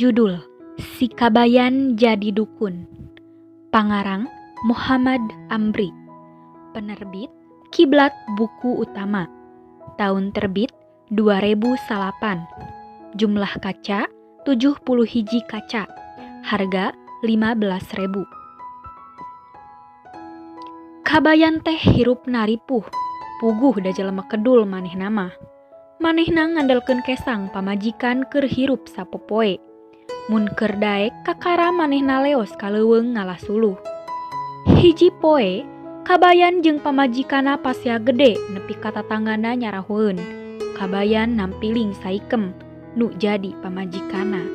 Judul Si Kabayan Jadi Dukun. Pangarang Muhammad Amri. Penerbit Kiblat Buku Utama. Tahun terbit 2008. Jumlah kaca 70 hiji kaca. Harga 15.000. Kabayan teh hirup naripuh. Puguh da jelema kedul manehna mah. Manehna ngandalkeun kesang pamajikan keur hirup sapopoe. Mun keur daek kakara manehna leos ka leuweung ngalah suluh. Hiji poe, kabayan jeung pamajikana pasya gede nepi ka tatanggana nyarahueun. Kabayan nampiling saikem nu jadi pamajikana.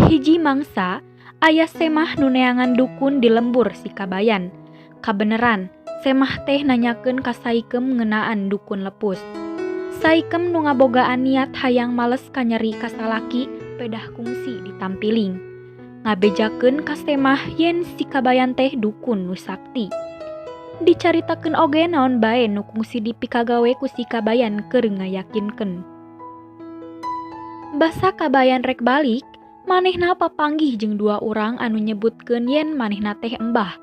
Hiji mangsa aya semah nu neangan dukun di lembur si kabayan. Kabeneran, semah teh nanyakeun ka saikem ngeunaan dukun lepus. Saikem nu ngabogaan niat hayang males kanyeri ka salaki pedah kungsi ditampiling. Ngabejakeun ka semah yen si kabayan teh dukun nu sakti. Dicaritakeun oge naon bae nu kungsi dipikagawe ku si kabayan keur ngayakinkeun. Basa kabayan rek balik, manehna papanggih jeung dua urang anu nyebutkeun yen manehna teh embah.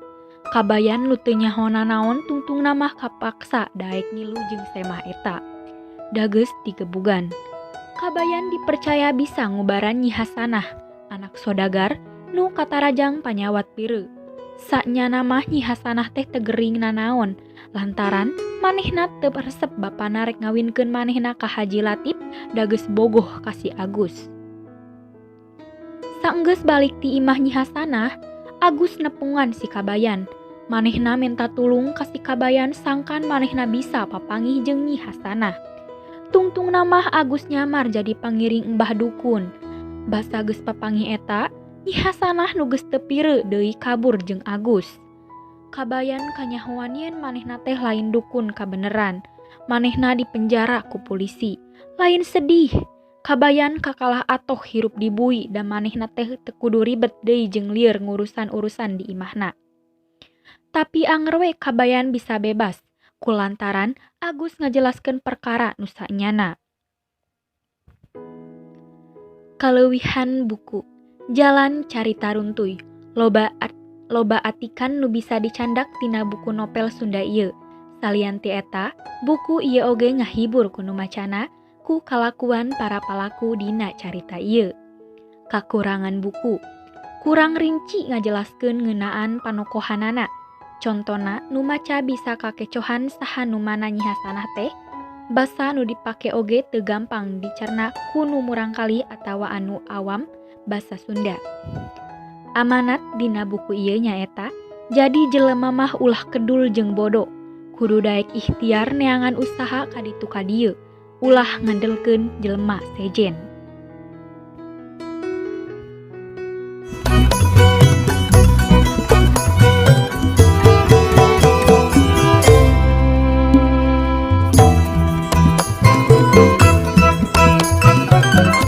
Kabayan nu teu nyahona naon tungtungna mah kapaksa daek ngilu jeung semah eta. Dageus digebugan. Kabayan dipercaya bisa ngubaran Nyi Hasanah, anak sodagar nu katarajang panyawat pireu. Saknyana mah Nyi Hasanah teh tegering nanaon, lantaran manehna teu resep bapana rek ngawinkeun manehna ka Haji Latif dageus bogoh ka si Agus. Saenggeus balik ti imah Nyi Hasanah, Agus nepungan si kabayan. Manehna minta tulung ka si kabayan sangkan manehna bisa papanggih jeung Nyi Hasanah. Tungtung namah Agus nyamar jadi pangiring embah dukun. Basa geus papanggih eta, Nyi Hasanah nu geus teu pireu deui kabur jeung Agus. Kabayan kanyahoan yen manehna teh lain dukun kabeneran. Manehna dipenjara ku polisi. Lain sedih, kabayan kakalah atoh hirup di bui da manehna teh teu kudu ribet deui jeung lieur ngurusan-urusan di imahna. Tapi anger we kabayan bisa bebas. Kulantaran Agus ngajelaskeun perkara nu sanyana. Kaleuwihan buku Jalan Carita Runtuy. Loba atikan nu bisa dicandak tina buku novel Sunda ieu. Salian ti eta, buku ieu oge ngahibur ku nu macana ku kalakuan para palaku dina carita ieu. Kakurangan buku. Kurang rinci ngajelaskeun ngeunaan panokohanana. Contona nu maca bisa kakecohan saha nu mana Nyi Hasanah teh. Basa nu dipake oge teu gampang dicerna ku nu murangkali atawa anu awam basa Sunda. Amanat dina buku ieu nyaeta, jadi jelema mah ulah kedul jeung bodo. Kudu daek ikhtiar neangan usaha kaditu ka dieu. Ulah ngandelkeun jelema sejen.